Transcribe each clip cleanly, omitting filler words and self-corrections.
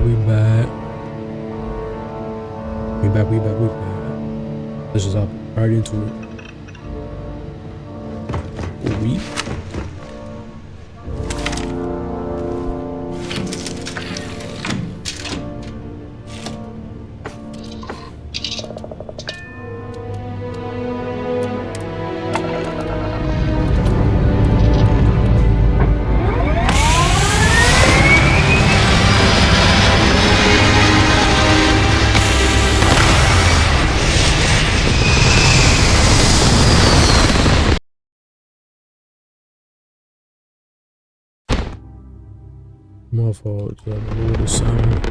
We back. We back. Let's just hop right into it. We. My fault, so I lower the sound.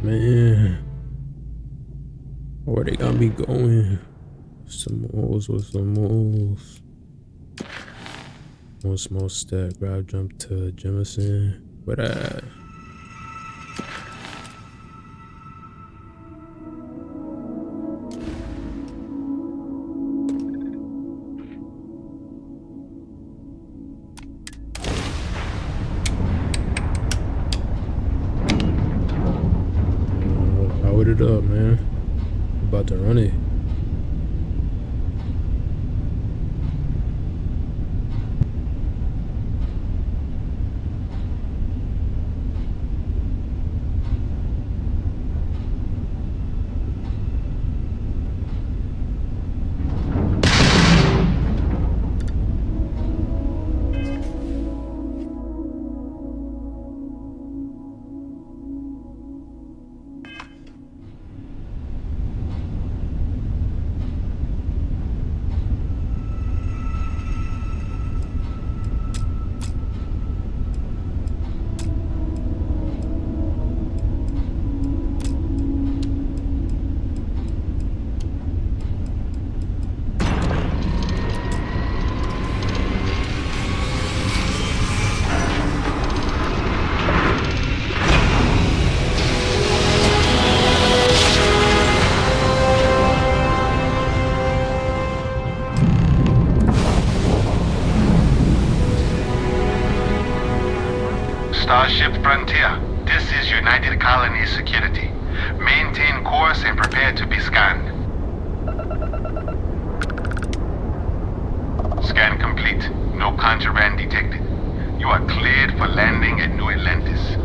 Man, where they got me going? Some moves with some moves. One small step, grab jump to Jemison. Where that? Powered it up, man. About to run it. Starship Frontier, this is United Colonies Security. Maintain course and prepare to be scanned. Scan complete. No contraband detected. You are cleared for landing at New Atlantis.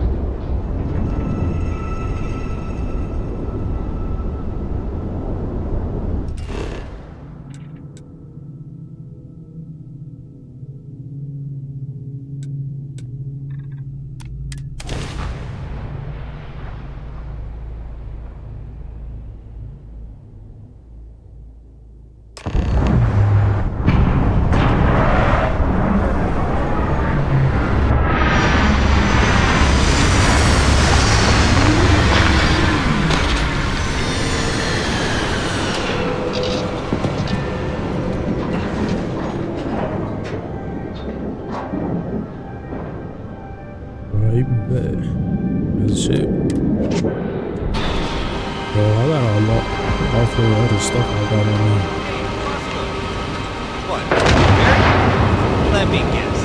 Good shit. Bro, I got a lot awful other stuff I got on me. What? Let me guess.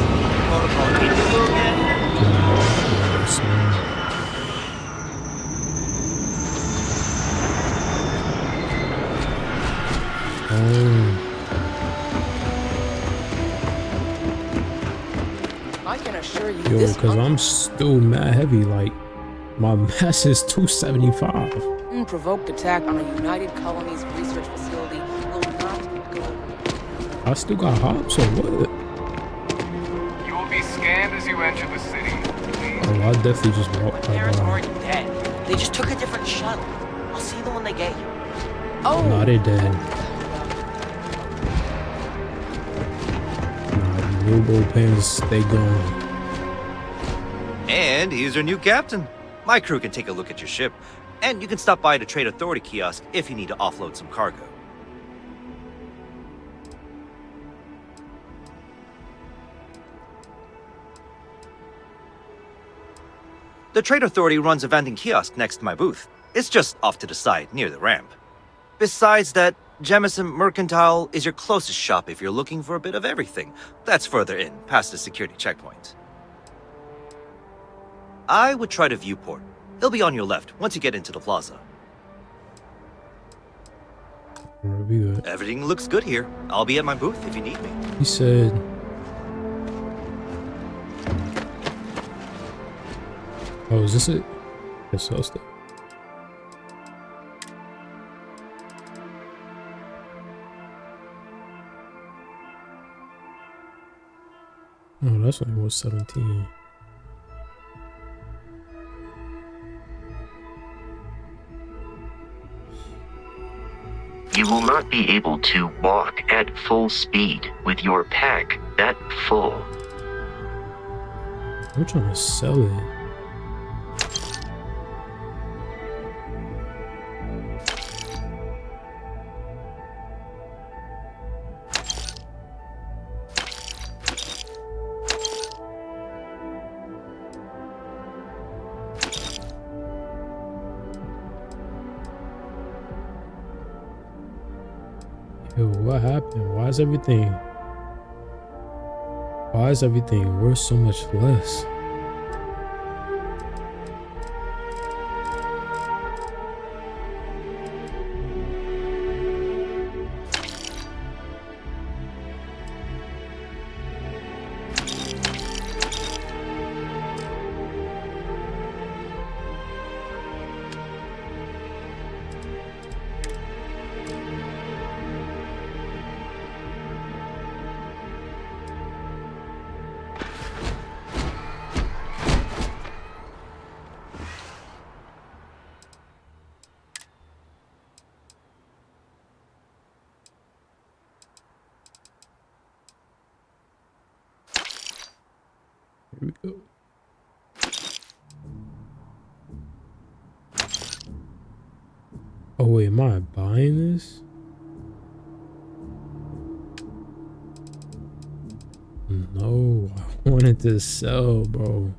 Protocol Indigo again? Yes, man. I can assure you Yo, this cause I'm still mad heavy, like my mass is 275. unprovoked attack on a United Colonies research facility will not go. I still got hops or what? You will be scanned as you enter the city. Oh, I definitely just walked by. Parents aren't dead. They just took a different shuttle. I'll see them when they get here. Oh, Nah, they dead. Nah, the Robo Pants, they gone. And he's your new captain. My crew can take a look at your ship, and you can stop by the Trade Authority kiosk if you need to offload some cargo. The Trade Authority runs a vending kiosk next to my booth. It's just off to the side, near the ramp. Besides that, Jemison Mercantile is your closest shop if you're looking for a bit of everything. That's further in, past the security checkpoint. I would try to Viewport. It'll be on your left once you get into the plaza. Where we good? Everything looks good here. I'll be at my booth if you need me. He said. Oh, is this it? Yes, so stuff. Oh, that's only 117. You will not be able to walk at full speed with your pack that full. I'm trying to sell it. Yo, what happened? Why is everything worth so much less? Here we go. Oh wait, am I buying this? No, I wanted to sell, bro.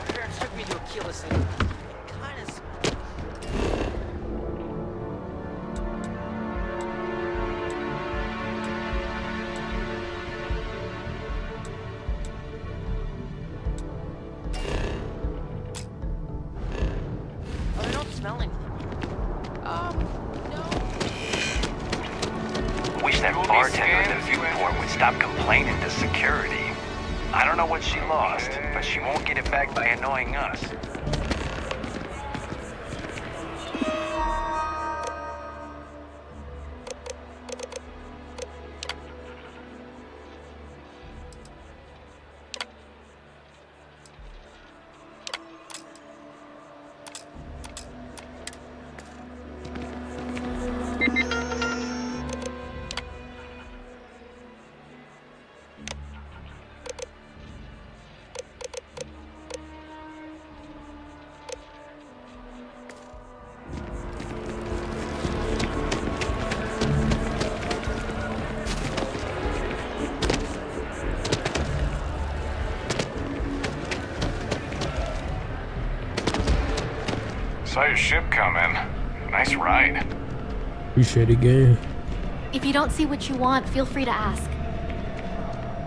Parents took me to a keyless center. It kinda Oh, they don't smell anything. No. You Wish that will be bartender scanned at as the you Viewport enter. would stop complaining to security. I don't know what she lost, but she won't get it back by annoying us. Saw your ship come in. Nice ride. Appreciate it, gang. If you don't see what you want, feel free to ask.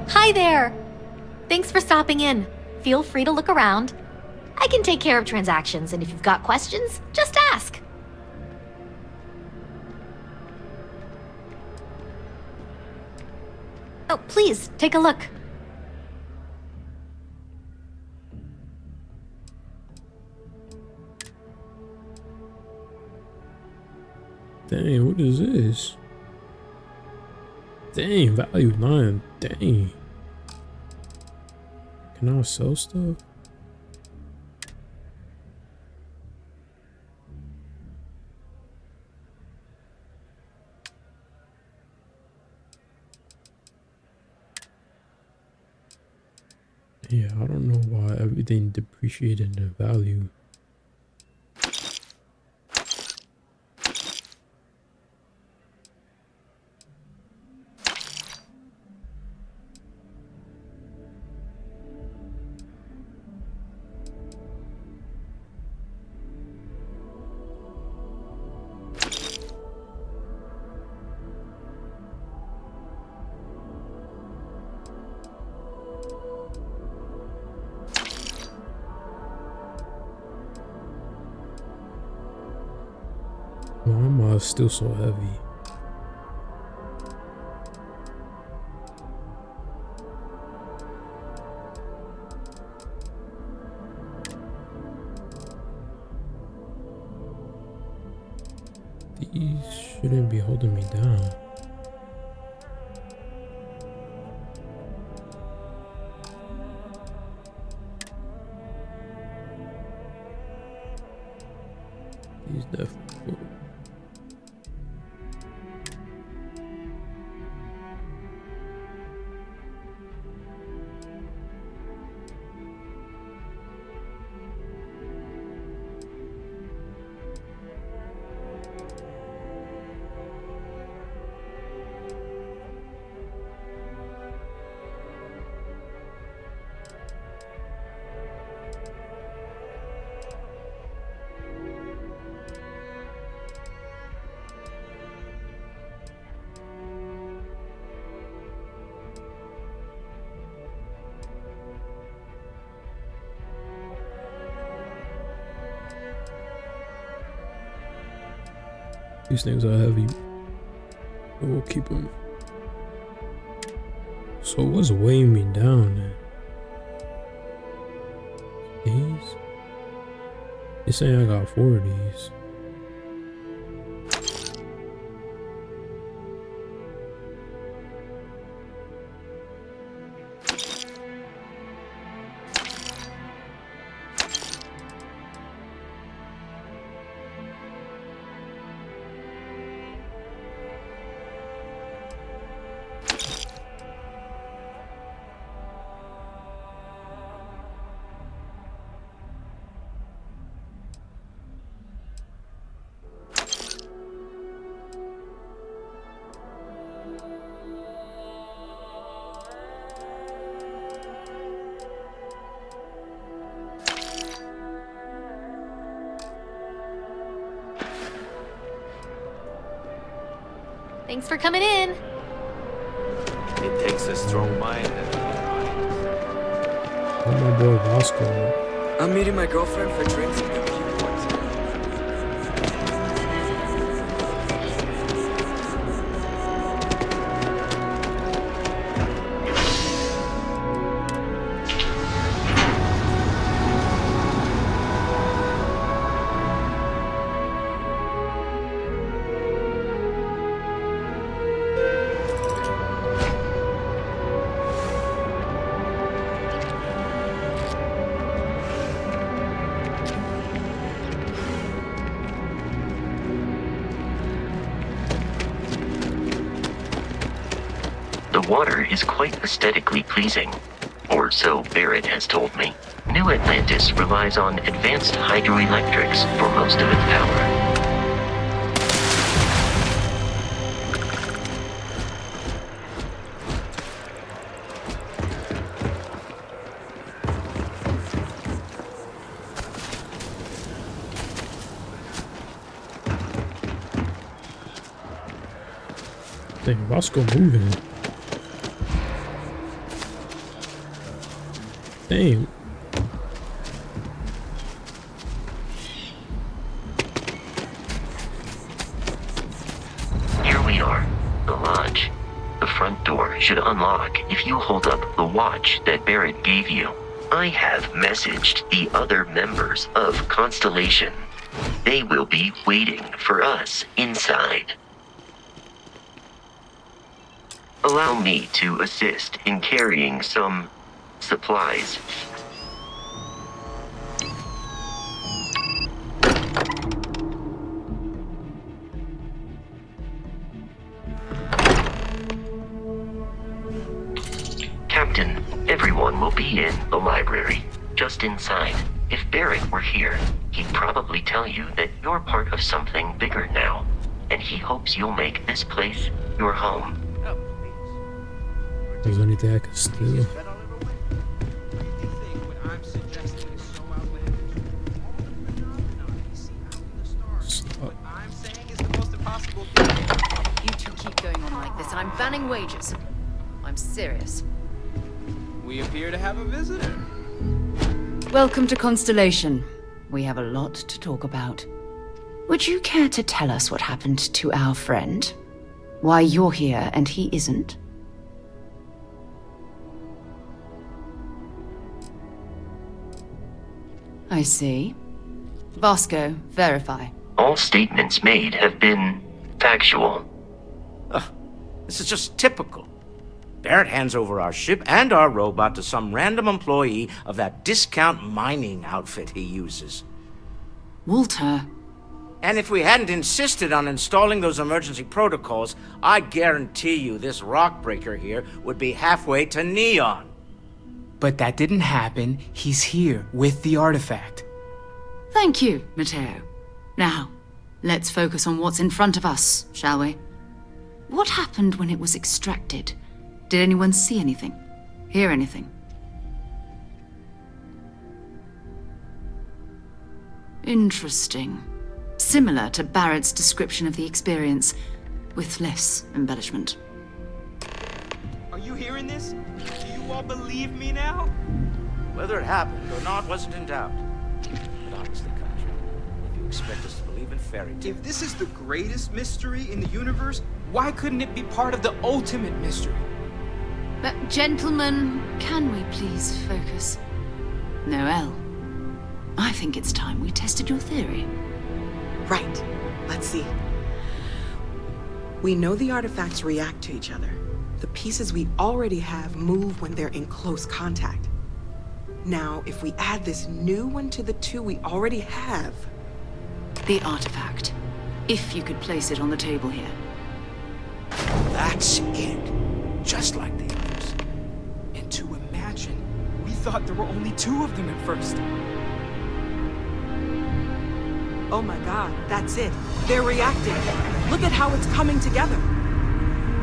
Hi there! Thanks for stopping in. Feel free to look around. I can take care of transactions, and if you've got questions, just ask. Oh, please, take a look. Dang, what is this? Dang, value 9. Dang. Can I sell stuff? Yeah, I don't know why everything depreciated in value. Why am I still so heavy? These shouldn't be holding me down. These definitely. These things are heavy. But we'll keep them. So what's weighing me down then? These? They're saying I got 4 of these. Thanks for coming in. It takes a strong mind. Oh, my boy Vasco. I'm meeting my girlfriend for drinks and viewpoints. water is quite aesthetically pleasing. Or so Barrett has told me. New Atlantis relies on advanced hydroelectrics for most of its power. Damn, Roscoe moving. Damn. Here we are, the lodge. The front door should unlock if you hold up the watch that Barrett gave you. I have messaged the other members of Constellation. They will be waiting for us inside. Allow me to assist in carrying some supplies. Captain, everyone will be in the library, just inside. If Barrett were here, he'd probably tell you that you're part of something bigger now, and he hopes you'll make this place your home. There's anything I can steal. You two keep going on like this, and I'm banning wages. I'm serious. We appear to have a visitor. Welcome to Constellation. We have a lot to talk about. Would you care to tell us what happened to our friend? Why you're here and he isn't? I see. Vasco, verify. All statements made have been factual. This is just typical. Barrett hands over our ship and our robot to some random employee of that discount mining outfit he uses. Walter. And if we hadn't insisted on installing those emergency protocols, I guarantee you this rock breaker here would be halfway to Neon. But that didn't happen. He's here with the artifact. Thank you, Matteo. Now, let's focus on what's in front of us, shall we? What happened when it was extracted? Did anyone see anything? Hear anything? Interesting. Similar to Barrett's description of the experience, with less embellishment. Are you hearing this? Do you all believe me now? Whether it happened or not wasn't in doubt. But honestly, Country, if you expect us to believe in fairy tales... If this is the greatest mystery in the universe, why couldn't it be part of the ultimate mystery? But gentlemen, can we please focus? Noel, I think it's time we tested your theory. Right. Let's see. We know the artifacts react to each other. The pieces we already have move when they're in close contact. Now, if we add this new one to the two we already have... The artifact. If you could place it on the table here. That's it. Just like the others. And to imagine, we thought there were only two of them at first. Oh my god, that's it. They're reacting. Look at how it's coming together.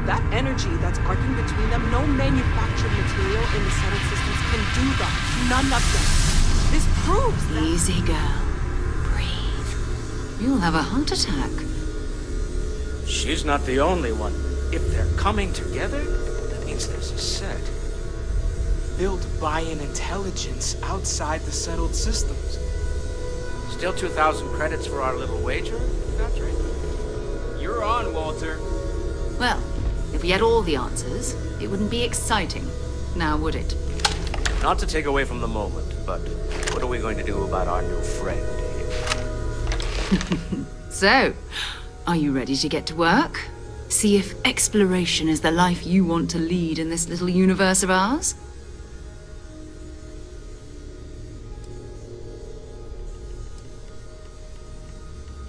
That energy that's arcing between them, no manufactured material in the settled systems can do that. None of them. This proves that... Easy, girl. Breathe. You'll have a heart attack. She's not the only one. If they're coming together, that means there's a set. Built by an intelligence outside the settled systems. Still 2,000 credits for our little wager, Patrick? You're on, Walter. Well, if we had all the answers, it wouldn't be exciting. Now, would it? Not to take away from the moment, but what are we going to do about our new friend here? So, are you ready to get to work? See if exploration is the life you want to lead in this little universe of ours?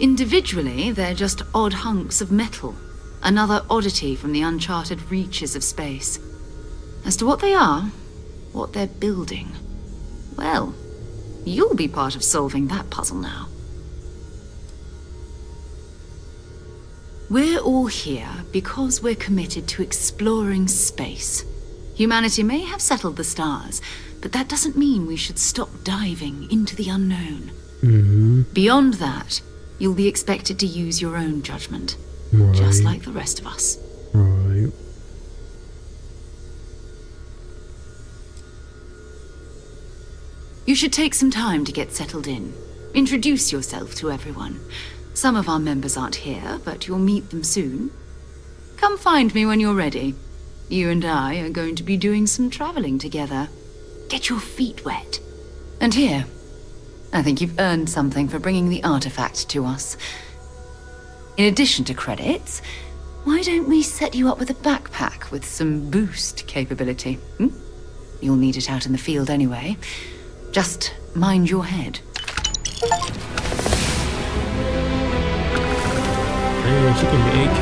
Individually, they're just odd hunks of metal. Another oddity from the uncharted reaches of space. As to what they are, what they're building, well, you'll be part of solving that puzzle now. We're all here because we're committed to exploring space. Humanity may have settled the stars, but that doesn't mean we should stop diving into the unknown. Beyond that, you'll be expected to use your own judgment, just like the rest of us. Right. You should take some time to get settled in. Introduce yourself to everyone. Some of our members aren't here, but you'll meet them soon. Come find me when you're ready. You and I are going to be doing some traveling together. Get your feet wet. And here, I think you've earned something for bringing the artifact to us. In addition to credits, why don't we set you up with a backpack with some boost capability? You'll need it out in the field anyway. Just mind your head. Man, she can be AK.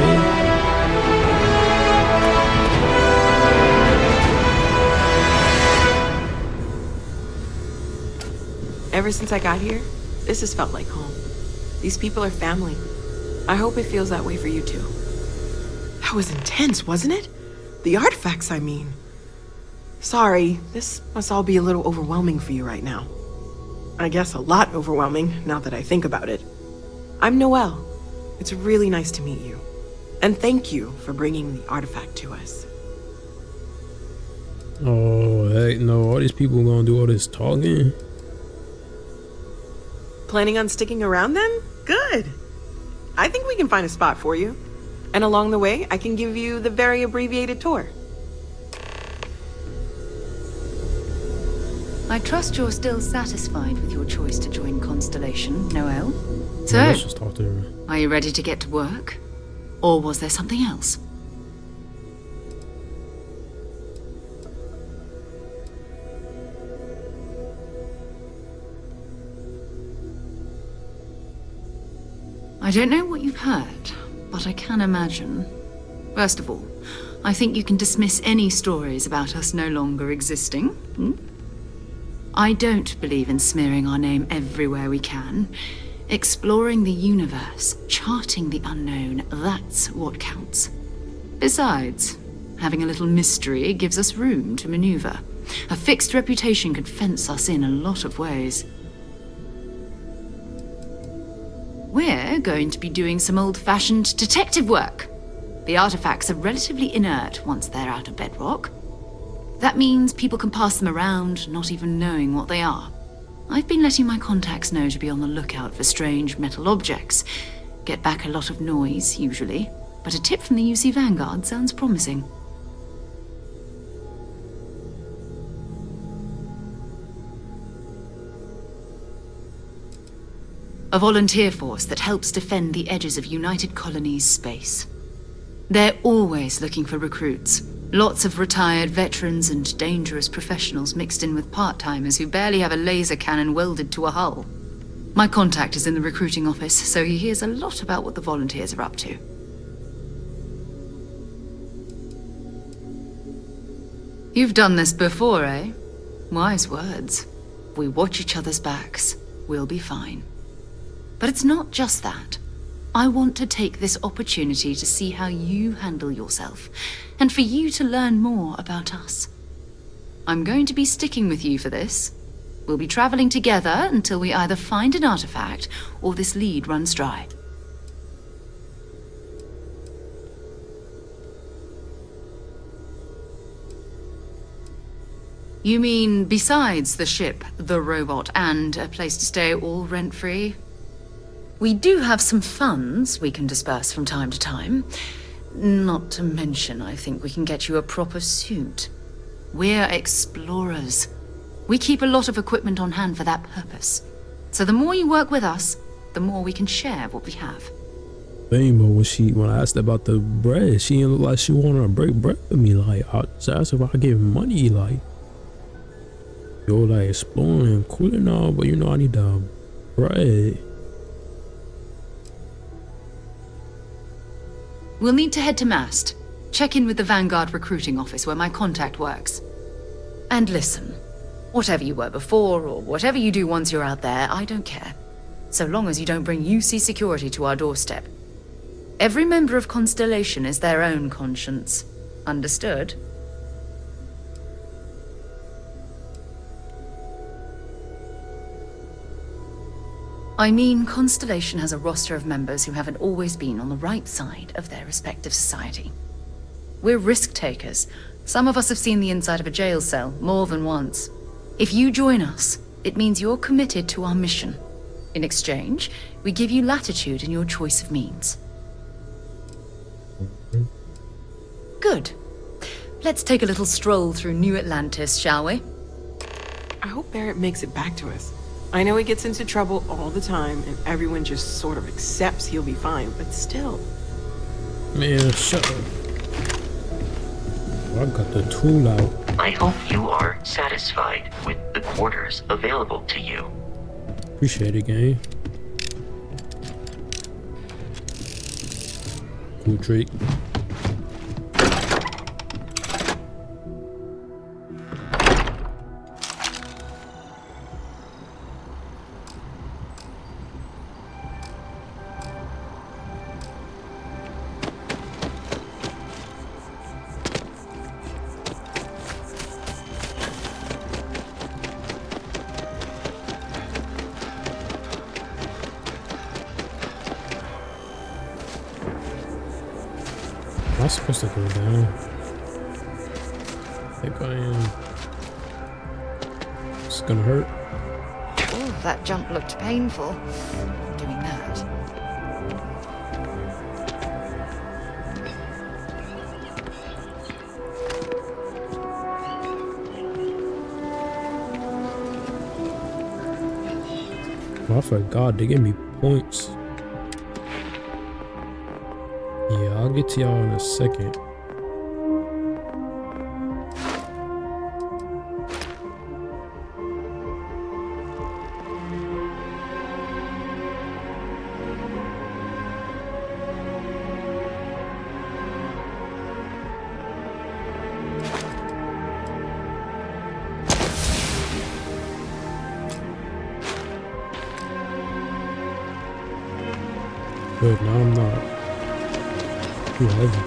Ever since I got here, this has felt like home. These people are family. I hope it feels that way for you too. That was intense, wasn't it? The artifacts, I mean. Sorry, this must all be a little overwhelming for you right now. I guess a lot overwhelming, now that I think about it. I'm Noelle. It's really nice to meet you. And thank you for bringing the artifact to us. Oh, heck no. All these people gonna do all this talking? Planning on sticking around then? Good. I think we can find a spot for you. And along the way, I can give you the very abbreviated tour. I trust you're still satisfied with your choice to join Constellation, Noelle. So, Let's just talk to her. Are you ready to get to work? Or was there something else? I don't know what you've heard, but I can imagine. First of all, I think you can dismiss any stories about us no longer existing. I don't believe in smearing our name everywhere we can. Exploring the universe, charting the unknown, that's what counts. Besides, having a little mystery gives us room to maneuver. A fixed reputation could fence us in a lot of ways. We're going to be doing some old-fashioned detective work. The artifacts are relatively inert once they're out of bedrock. That means people can pass them around, not even knowing what they are. I've been letting my contacts know to be on the lookout for strange metal objects. Get back a lot of noise, usually, but a tip from the UC Vanguard sounds promising. A volunteer force that helps defend the edges of United Colonies space. They're always looking for recruits. Lots of retired veterans and dangerous professionals mixed in with part-timers who barely have a laser cannon welded to a hull. My contact is in the recruiting office, so he hears a lot about what the volunteers are up to. You've done this before, eh? Wise words. If we watch each other's backs, we'll be fine. But it's not just that. I want to take this opportunity to see how you handle yourself, and for you to learn more about us. I'm going to be sticking with you for this. We'll be traveling together until we either find an artifact or this lead runs dry. You mean besides the ship, the robot, and a place to stay all rent-free? We do have some funds we can disperse from time to time. Not to mention, I think we can get you a proper suit. We're explorers. We keep a lot of equipment on hand for that purpose. So the more you work with us, the more we can share what we have. Thing, but when I asked about the bread, she didn't look like she wanted to break bread with me. Like, I just asked if I could give money, like, yo, like, exploring and cool and all, but you know, I need the bread. We'll need to head to Mast. Check in with the Vanguard recruiting office where my contact works. And listen, whatever you were before, or whatever you do once you're out there, I don't care. So long as you don't bring UC security to our doorstep. Every member of Constellation is their own conscience. Understood? I mean, Constellation has a roster of members who haven't always been on the right side of their respective society. We're risk-takers. Some of us have seen the inside of a jail cell more than once. If you join us, it means you're committed to our mission. In exchange, we give you latitude in your choice of means. Good. Let's take a little stroll through New Atlantis, shall we? I hope Barrett makes it back to us. I know he gets into trouble all the time, and everyone just sort of accepts he'll be fine, but still. Man, shut up. I got the tool out. I hope you are satisfied with the quarters available to you. Appreciate it, gang. Cool trick. Am I supposed to go down? I think I am. It's gonna hurt. Oh, that jump looked painful. Doing that. Oh, I forgot they give me points. Yeah, I'll get to y'all in a second. Good, now I'm not. Too heavy.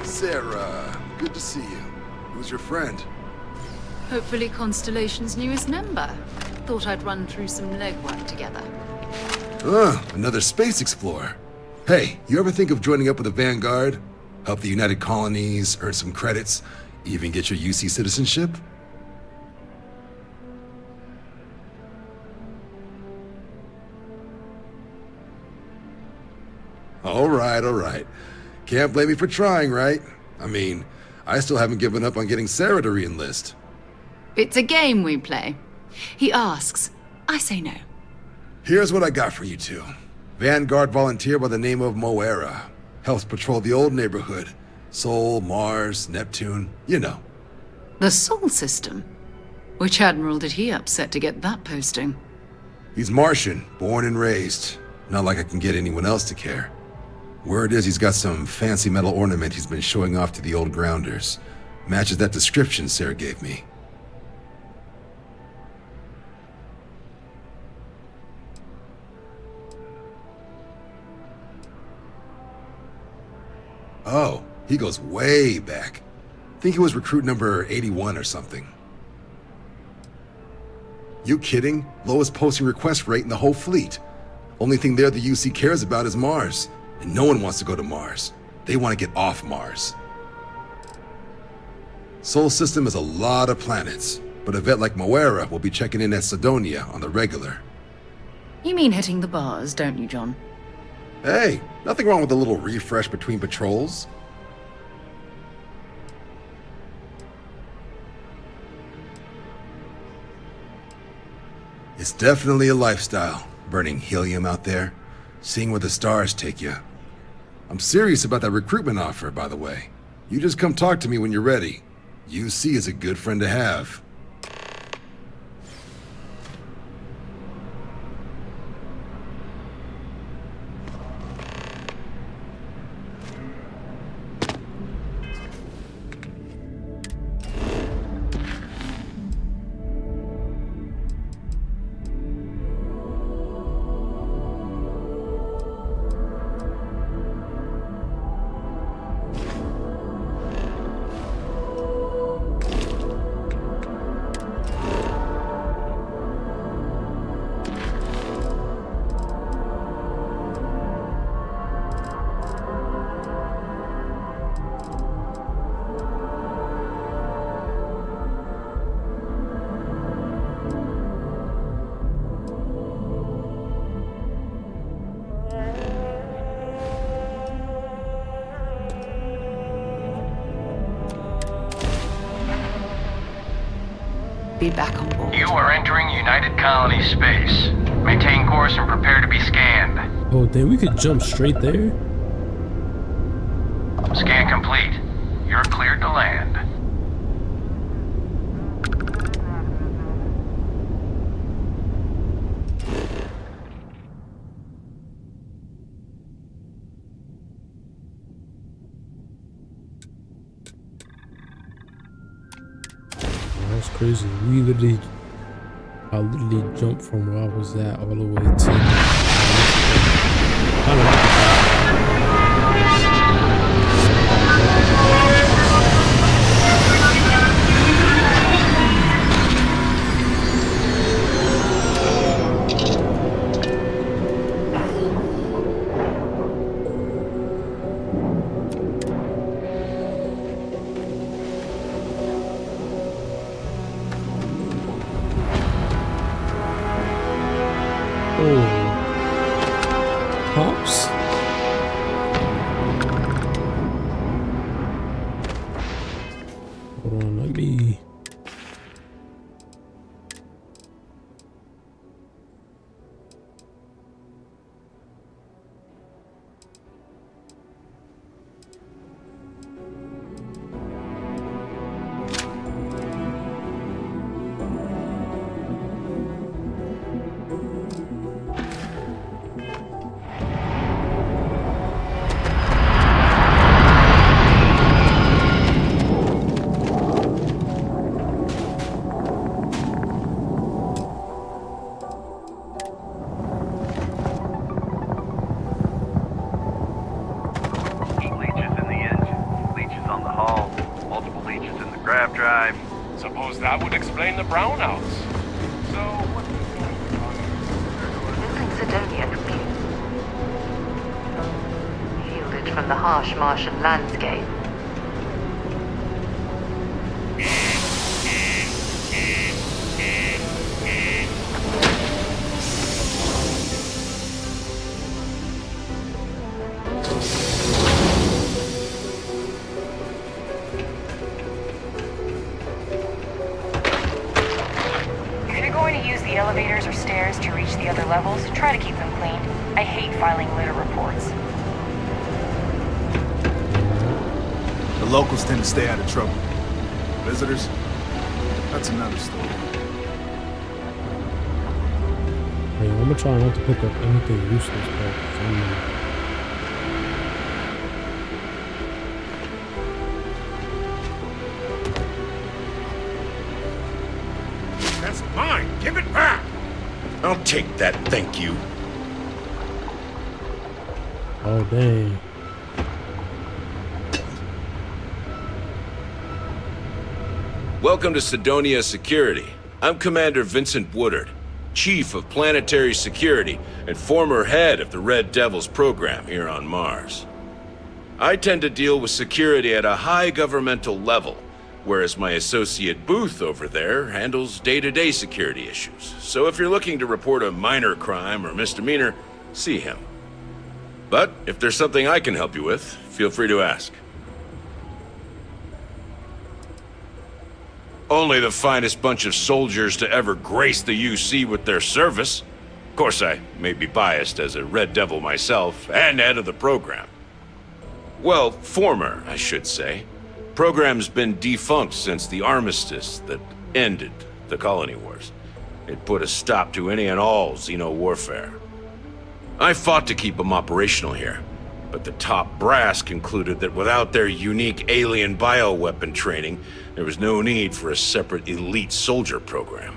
Sarah, good to see you. Who's your friend? Hopefully Constellation's newest member. Thought I'd run through some legwork together. Another space explorer. Hey, you ever think of joining up with the Vanguard? Help the United Colonies, earn some credits, even get your UC citizenship? All right. Can't blame me for trying, right? I mean, I still haven't given up on getting Sarah to re-enlist. It's a game we play. He asks, I say no. Here's what I got for you two. Vanguard volunteer by the name of M.I.A-J. Helps patrol the old neighborhood. Sol, Mars, Neptune, you know. The Sol system? Which admiral did he upset to get that posting? He's Martian, born and raised. Not like I can get anyone else to care. Word is he's got some fancy metal ornament he's been showing off to the old grounders. Matches that description Sarah gave me. Oh, he goes way back. Think he was recruit number 81 or something. You kidding? Lowest posting request rate in the whole fleet. Only thing there the UC cares about is Mars. And no one wants to go to Mars. They want to get off Mars. Sol system has a lot of planets, but a vet like M.I.A.J. will be checking in at Sidonia on the regular. You mean hitting the bars, don't you, John? Hey, nothing wrong with a little refresh between patrols. It's definitely a lifestyle, burning helium out there, seeing where the stars take you. I'm serious about that recruitment offer, by the way. You just come talk to me when you're ready. UC is a good friend to have. Be back on board. You are entering United Colony space. Maintain course and prepare to be scanned. Oh, then we could jump straight there. Scan complete. You're cleared to land. That's crazy. I literally jumped from where I was at all the way to. I don't know. Pops? Hold on, let me... Suppose that would explain the brownouts. So, what is Building Sidonia complete. Shielded from the harsh Martian landscape. Elevators or stairs to reach the other levels, try to keep them clean. I hate filing litter reports. The locals tend to stay out of trouble. Visitors? That's another story. Hey, I'm gonna try not to pick up anything useless, bro. That's mine! Give it back! I'll take that, thank you. Oh, dang. Welcome to Sidonia Security. I'm Commander Vincent Woodard, Chief of Planetary Security and former head of the Red Devils program here on Mars. I tend to deal with security at a high governmental level, whereas my associate Booth over there handles day-to-day security issues. So if you're looking to report a minor crime or misdemeanor, see him. But if there's something I can help you with, feel free to ask. Only the finest bunch of soldiers to ever grace the UC with their service. Of course, I may be biased as a Red Devil myself and head of the program. Well, former, I should say. program's been defunct since the armistice that ended the colony wars. It put a stop to any and all Xeno warfare. I fought to keep them operational here, but the top brass concluded that without their unique alien bioweapon training, there was no need for a separate elite soldier program.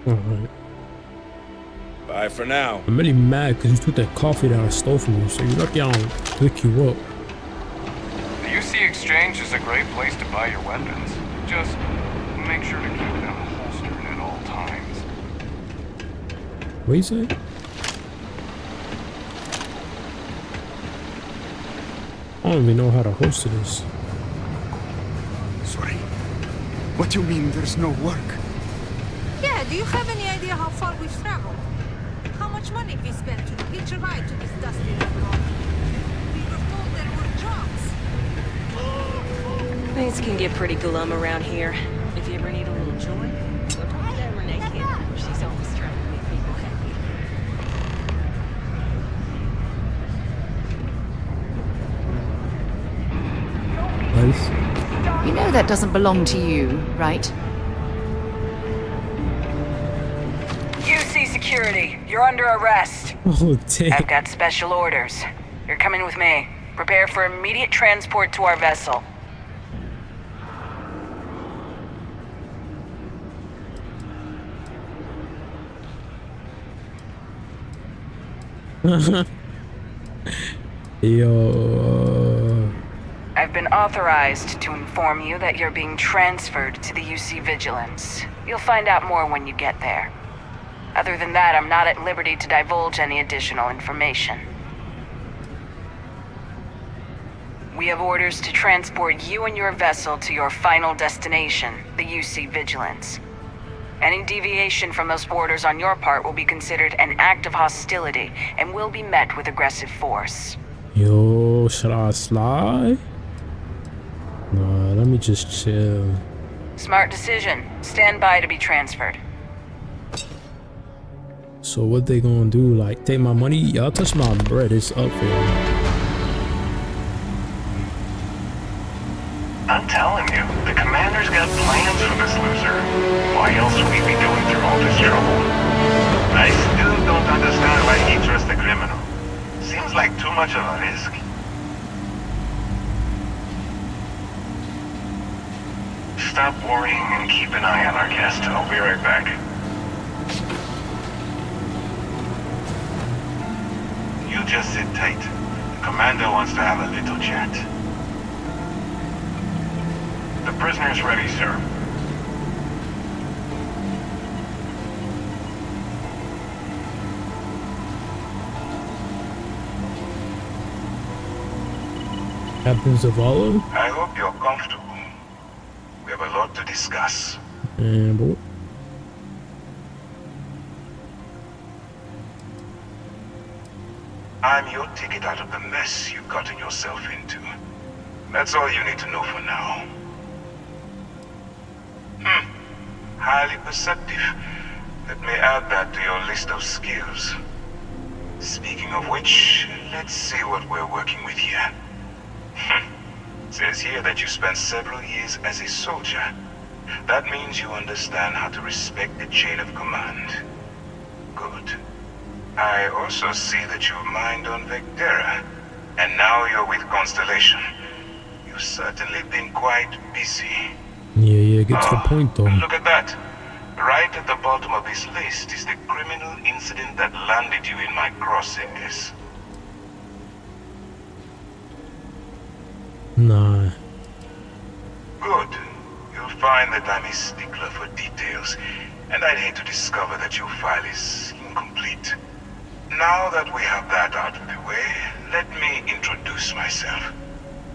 Alright. Bye for now. I'm really mad because you took that coffee that I stole from you, so you're lucky I don't pick you up. The UC Exchange is a great place to buy your weapons. Just make sure to keep them holstered at all times. What you say? I don't even know how to host this. Sorry. What do you mean there's no work? Yeah, do you have any idea how far we've traveled? How much money we spent to hitch a ride to this dusty restaurant? We were told there were jobs. Things can get pretty glum around here. If you ever need a little joy, go talk to that Renee kid. She's always trying to make people happy. Nice. You know that doesn't belong to you, right? UC Security, you're under arrest. Oh, damn. I've got special orders. You're coming with me. Prepare for immediate transport to our vessel. Yo. I've been authorized to inform you that you're being transferred to the UC Vigilance. You'll find out more when you get there. Other than that, I'm not at liberty to divulge any additional information. We have orders to transport you and your vessel to your final destination, the UC Vigilance. Any deviation from those orders on your part will be considered an act of hostility and will be met with aggressive force. Yo, should I slide? Nah, let me just chill. Smart decision. Stand by to be transferred. So what they gonna do? Like take my money? Y'all touch my bread. It's up for y'all. I'm telling you, the commander's got plans for this loser. Why else would he be going through all this trouble? I still don't understand why he trusts the criminal. Seems like too much of a risk. Stop worrying and keep an eye on our guest. I'll be right back. You just sit tight. The commander wants to have a little chat. The prisoner's ready, sir. Captain Zavala? I hope you're comfortable. We have a lot to discuss. And boy. I'm your ticket out of the mess you've gotten yourself into. That's all you need to know for now. Highly perceptive. Let me add that to your list of skills. Speaking of which, let's see what we're working with here. Says here that you spent several years as a soldier. That means you understand how to respect the chain of command. Good. I also see that you mined on Vectera, and now you're with Constellation. You've certainly been quite busy. Yeah, get to the point though. Look at that. Right at the bottom of this list is the criminal incident that landed you in my crosshairs. Nah. Good. You'll find that I'm a stickler for details, and I'd hate to discover that your file is incomplete. Now that we have that out of the way, let me introduce myself.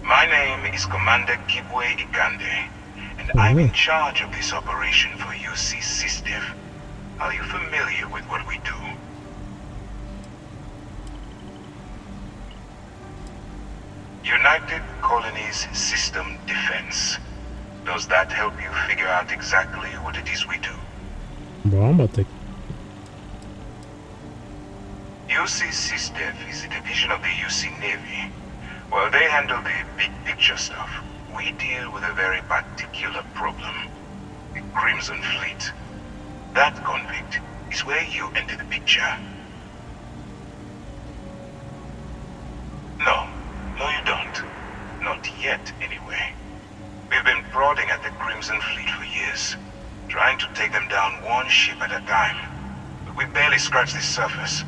My name is Commander Kibwe Ikande, and I'm in charge of this operation for UC SysDev. Are you familiar with what we do? United Colonies System Defense. Does that help you figure out exactly what it is we do? Bro, I'm about to... You UC SysDev is a division of the UC Navy. Well, they handle the big picture stuff. We deal with a very particular problem. The Crimson Fleet. That convict is where you enter the picture. No, you don't. Not yet, anyway. We've been prodding at the Crimson Fleet for years, trying to take them down one ship at a time. But we barely scratched the surface.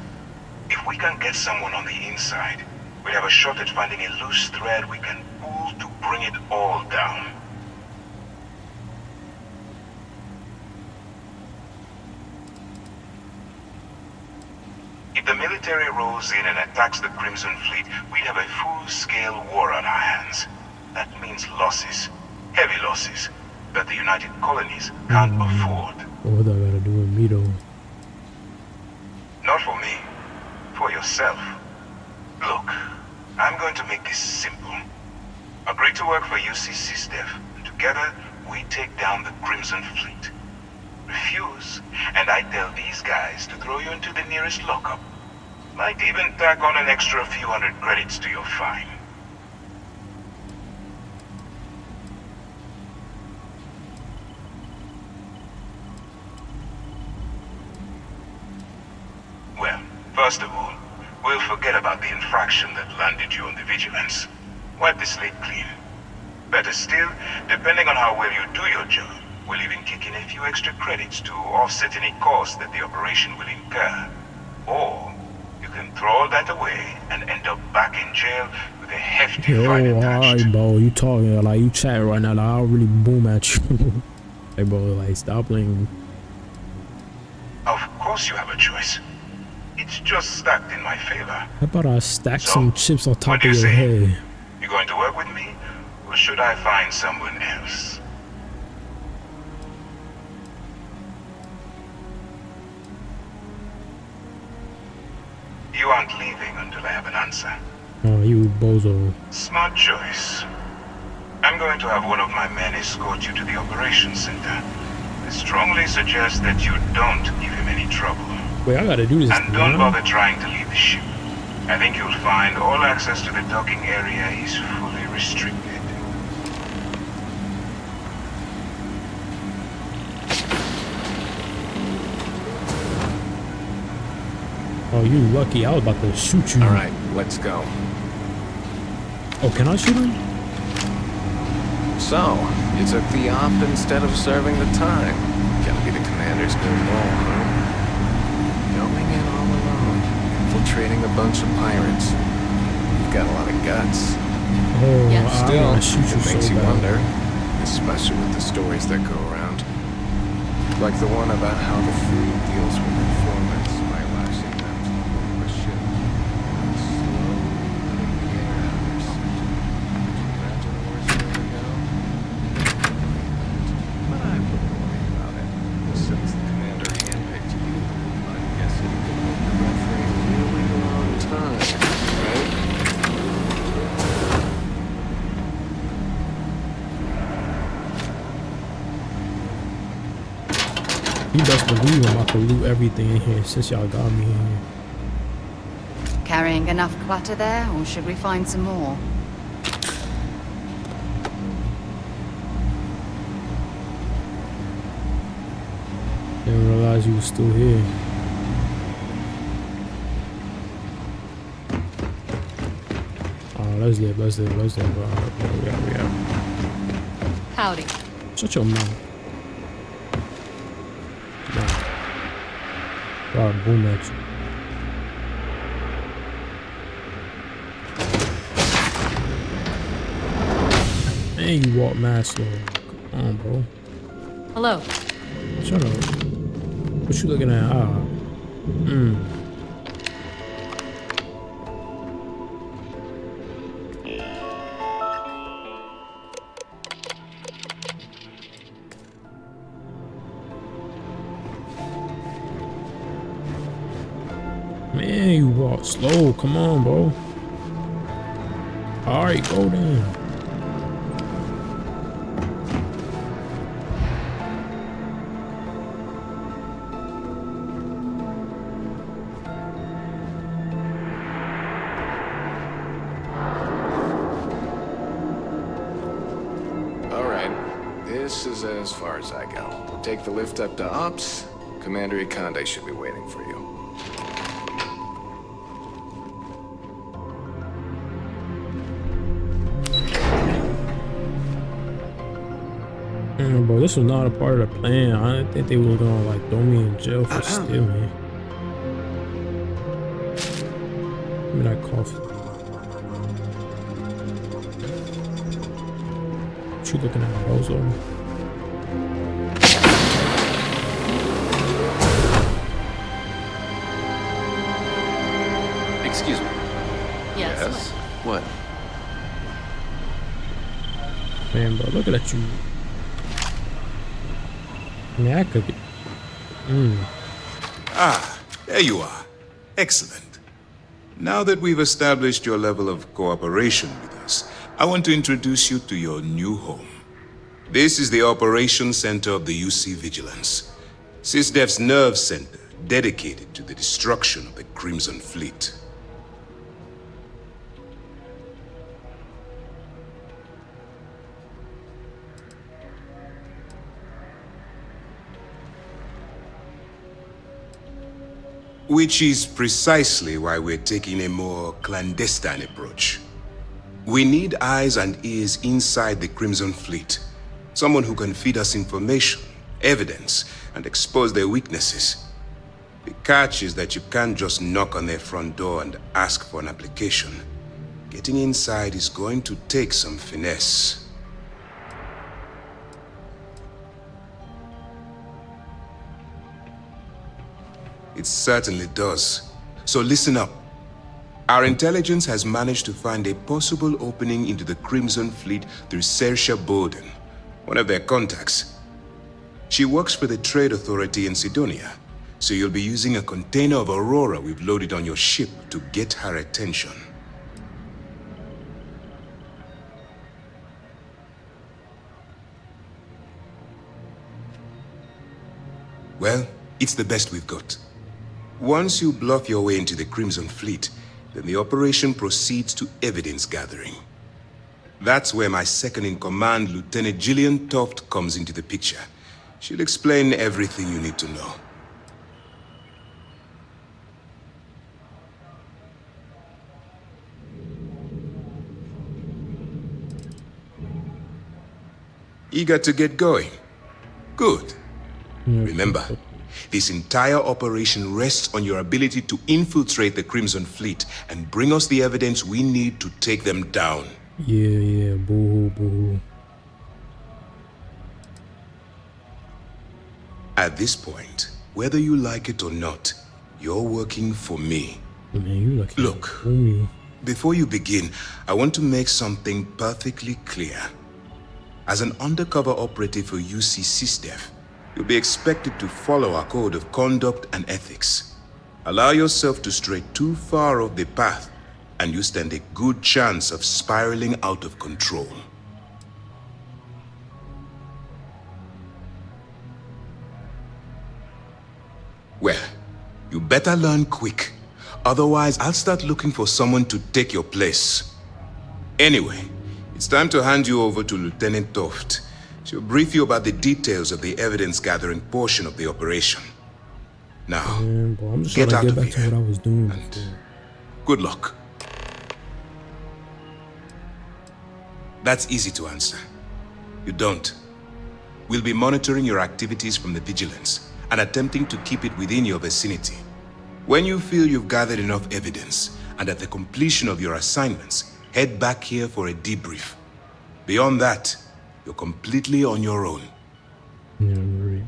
If we can get someone on the inside, we'll have a shot at finding a loose thread we can pull to bring it all down. If the military rolls in and attacks the Crimson Fleet, we'd have a full-scale war on our hands. That means losses. Heavy losses that the United Colonies can't afford. What do I gotta do with me though? Not for me. For yourself. Look, I'm going to make this simple. Agree to work for UC SysDev, and together we take down the Crimson Fleet. Refuse, and I tell these guys to throw you into the nearest lockup. Might even tack on an extra few hundred credits to your fine. Well, first of all, we'll forget about the infraction that landed you on the Vigilance. Wipe the slate clean. Better still, depending on how well you do your job, we'll even kick in a few extra credits to offset any cost that the operation will incur. Or, you can throw all that away and end up back in jail with a hefty fine attached. Alright, bro, you talking like you chatting right now, like I'll really boom at you. Hey, bro, like stop playing. Of course you have a choice. It's just stacked in my favor. How about I stack some chips on top of your head? You going to work with me, or should I find someone else? You aren't leaving until I have an answer. Oh, you bozo. Smart choice. I'm going to have one of my men escort you to the operations center. I strongly suggest that you don't give him any trouble. Wait, I gotta do this. And don't bother trying to leave the ship. I think you'll find all access to the docking area is fully restricted. Oh, you lucky. I was about to shoot you. Alright, let's go. Oh, can I shoot him? So, you took the op instead of serving the time. Gotta be the commander's new role, huh? Going in all alone, infiltrating a bunch of pirates. You've got a lot of guts. Oh, yeah. I Still, wanna shoot you it makes so you bad. wonder, especially with the stories that go around. Like the one about how the fleet deals with informants by lashing them to the board of a ship. And slowly putting the air out of their scent. Imagine a worse way to go? But I wouldn't worry about it. Since the commander handpicked you, I'm guessing you can hold your breath for a really long time, right? You best believe I'm about to loot everything in here since y'all got me here. Carrying enough clutter there, or should we find some more? Didn't realize you was still here. Oh, let's live. Alright, we out. Howdy. Shut your mouth. Wow, boom at you. Man, you walk mad slow. Come on, bro. Hello. Shut up. What you looking at? Man, you walk slow. Come on, bro. Alright, go down. Alright, this is as far as I go. We'll take the lift up to Ops. Commander Ikande should be waiting for you. Bro, this was not a part of the plan. I didn't think they were gonna like throw me in jail for stealing. Give me that coffee. What you looking at, Bozo? Excuse me. Yes. What? Man, bro, look at you. Man, I could get... Ah, there you are. Excellent. Now that we've established your level of cooperation with us, I want to introduce you to your new home. This is the Operations Center of the UC Vigilance, SysDef's nerve center dedicated to the destruction of the Crimson Fleet. Which is precisely why we're taking a more clandestine approach. We need eyes and ears inside the Crimson Fleet. Someone who can feed us information, evidence, and expose their weaknesses. The catch is that you can't just knock on their front door and ask for an application. Getting inside is going to take some finesse. It certainly does. So listen up. Our intelligence has managed to find a possible opening into the Crimson Fleet through Saoirse Bowden, one of their contacts. She works for the Trade Authority in Sidonia, so you'll be using a container of Aurora we've loaded on your ship to get her attention. Well, it's the best we've got. Once you bluff your way into the Crimson Fleet, then the operation proceeds to evidence gathering. That's where my second-in-command, Lieutenant Gillian Toft, comes into the picture. She'll explain everything you need to know. Eager to get going? Good. Remember, this entire operation rests on your ability to infiltrate the Crimson Fleet and bring us the evidence we need to take them down. Yeah, boo. At this point, whether you like it or not, you're working for me. Man, you lucky. Look, before you begin, I want to make something perfectly clear. As an undercover operative for UC SysDef, you'll be expected to follow our code of conduct and ethics. Allow yourself to stray too far off the path, and you stand a good chance of spiraling out of control. Well, you better learn quick. Otherwise, I'll start looking for someone to take your place. Anyway, it's time to hand you over to Lieutenant Toft. She'll brief you about the details of the evidence-gathering portion of the operation. Now, I'm just get trying out to get of back to here. what I was doing And before. good luck. That's easy to answer. You don't. We'll be monitoring your activities from the Vigilance and attempting to keep it within your vicinity. When you feel you've gathered enough evidence and at the completion of your assignments, head back here for a debrief. Beyond that, you're completely on your own. Yeah, right.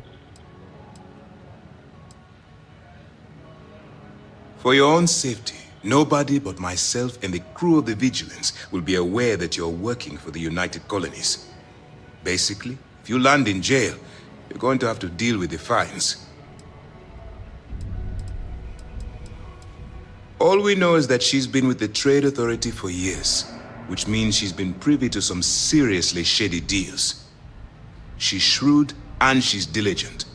For your own safety, nobody but myself and the crew of the Vigilance will be aware that you're working for the United Colonies. Basically, if you land in jail, you're going to have to deal with the fines. All we know is that she's been with the Trade Authority for years, which means she's been privy to some seriously shady deals. She's shrewd and she's diligent.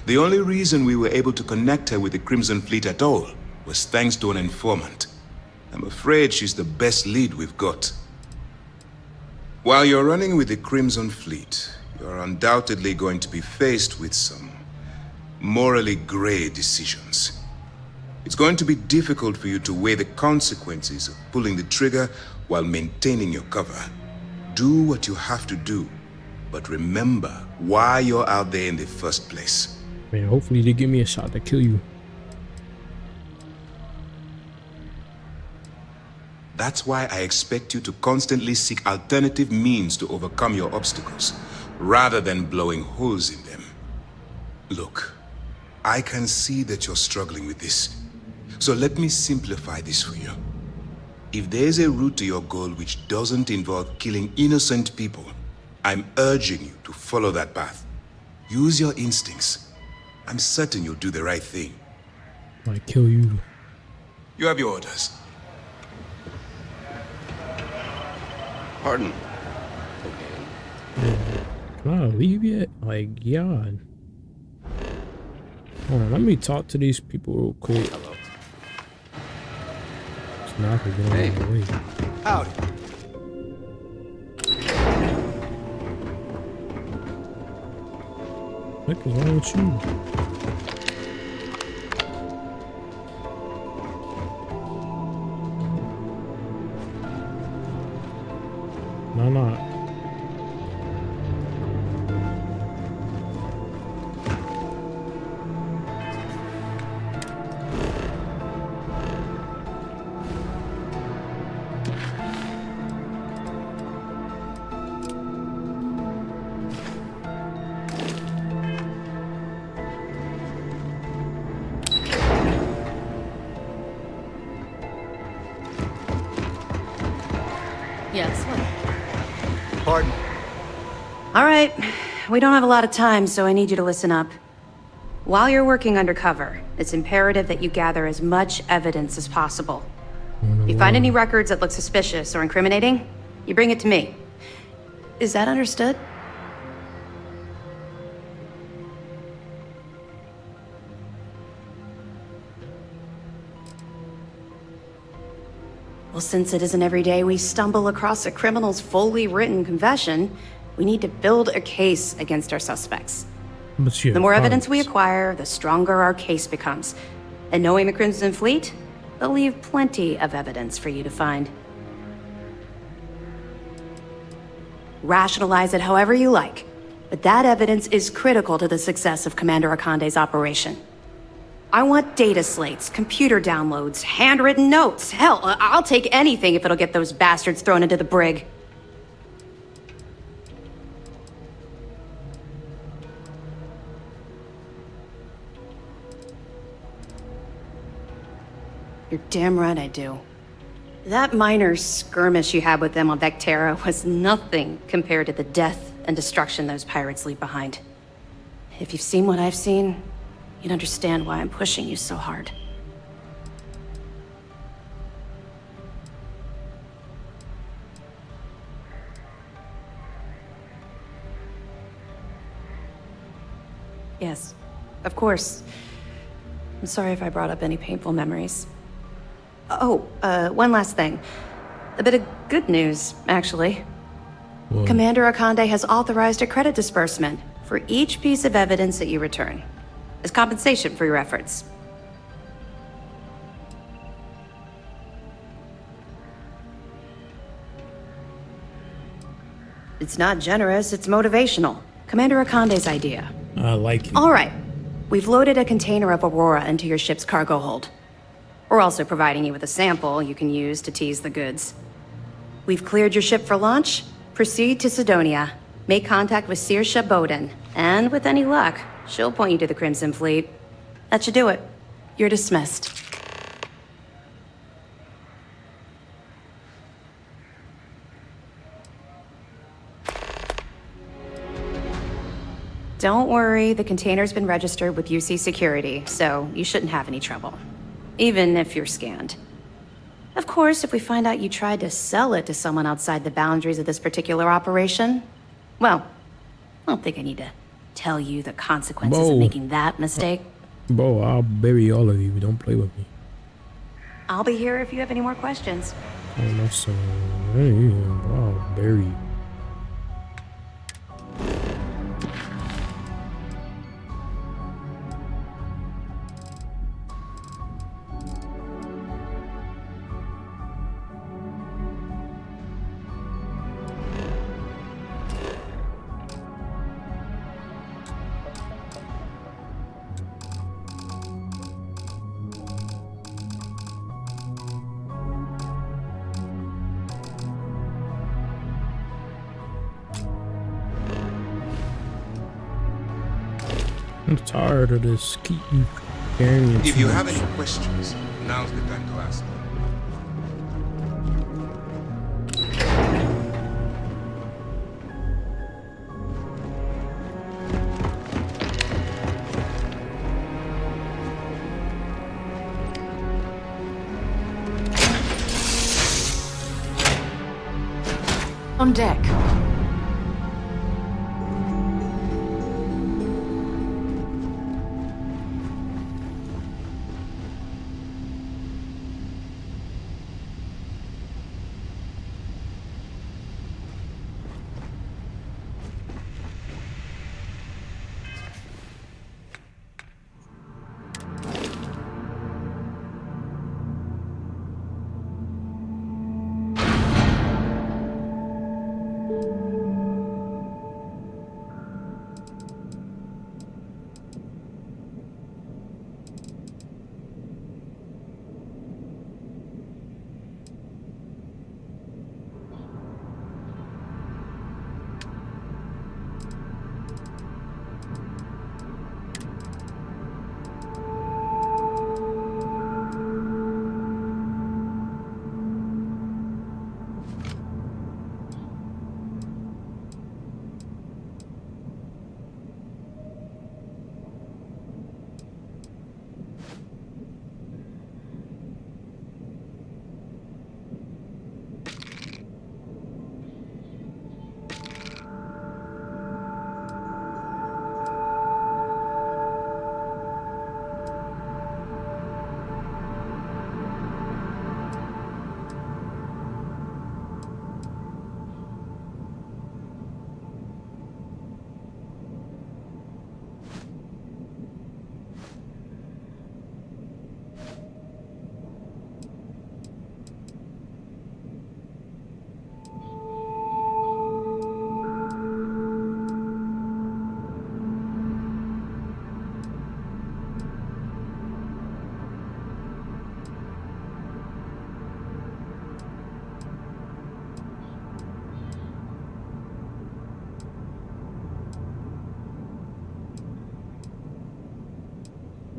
The only reason we were able to connect her with the Crimson Fleet at all was thanks to an informant. I'm afraid she's the best lead we've got. While you're running with the Crimson Fleet, you're undoubtedly going to be faced with some morally gray decisions. It's going to be difficult for you to weigh the consequences of pulling the trigger while maintaining your cover. Do what you have to do, but remember why you're out there in the first place. Man, hopefully they give me a shot to kill you. That's why I expect you to constantly seek alternative means to overcome your obstacles, rather than blowing holes in them. Look, I can see that you're struggling with this, so let me simplify this for you. If there's a route to your goal which doesn't involve killing innocent people, I'm urging you to follow that path. Use your instincts. I'm certain you'll do the right thing. I kill you. You have your orders. Pardon. Can I leave yet? Like, God. Hold on, let me talk to these people real quick. Hello. It's not going my way. Howdy. What is wrong with you? No, not. Yes, what? Pardon? All right. We don't have a lot of time, so I need you to listen up. While you're working undercover, it's imperative that you gather as much evidence as possible. If you find any records that look suspicious or incriminating, you bring it to me. Is that understood? Well, since it isn't every day we stumble across a criminal's fully written confession, we need to build a case against our suspects. The more evidence we acquire, the stronger our case becomes. And knowing the Crimson Fleet, they'll leave plenty of evidence for you to find. Rationalize it however you like, but that evidence is critical to the success of Commander Akande's operation. I want data slates, computer downloads, handwritten notes. Hell, I'll take anything if it'll get those bastards thrown into the brig. You're damn right I do. That minor skirmish you had with them on Vectera was nothing compared to the death and destruction those pirates leave behind. If you've seen what I've seen, you'd understand why I'm pushing you so hard. Yes, of course. I'm sorry if I brought up any painful memories. Oh, one last thing. A bit of good news, actually. What? Commander Akande has authorized a credit disbursement for each piece of evidence that you return, as compensation for your efforts. It's not generous, it's motivational. Commander Akande's idea. I like it. All right. We've loaded a container of Aurora into your ship's cargo hold. We're also providing you with a sample you can use to tease the goods. We've cleared your ship for launch. Proceed to Sidonia. Make contact with Saoirse Bowden. And with any luck, she'll point you to the Crimson Fleet. That should do it. You're dismissed. Don't worry, the container's been registered with UC Security, so you shouldn't have any trouble. Even if you're scanned. Of course, if we find out you tried to sell it to someone outside the boundaries of this particular operation, well, I don't think I need to tell you the consequences of making that mistake. Bro, I'll bury all of you. Don't play with me. I'll be here if you have any more questions. Oh, my son. Hey, I'll bury you. I'm tired of this. Keep you carrying. If you have any questions, now's the time to ask. On deck.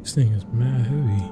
This thing is mad heavy.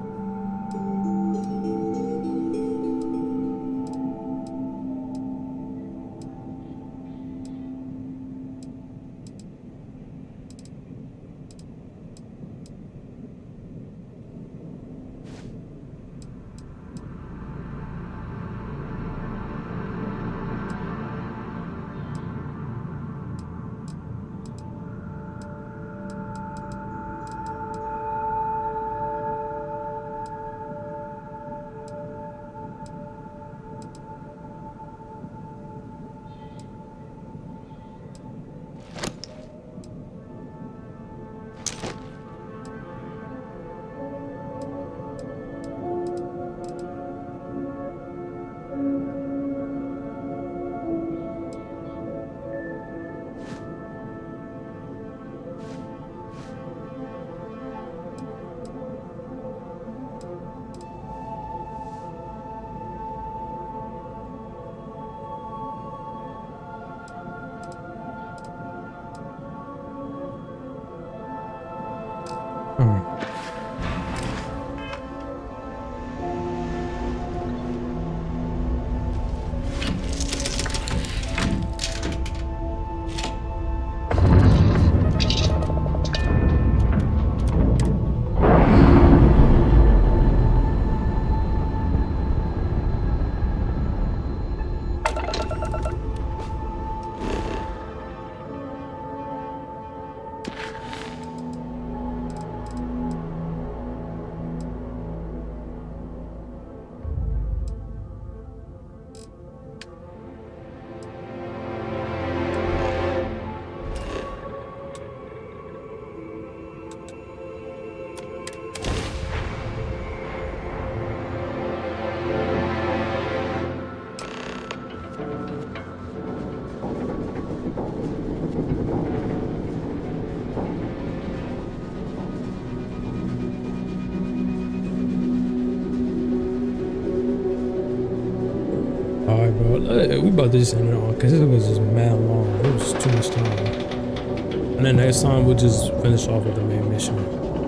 Alright, bro. We about to just end it off because it was just mad long. It was too much time. And then next time we'll just finish off with the main mission.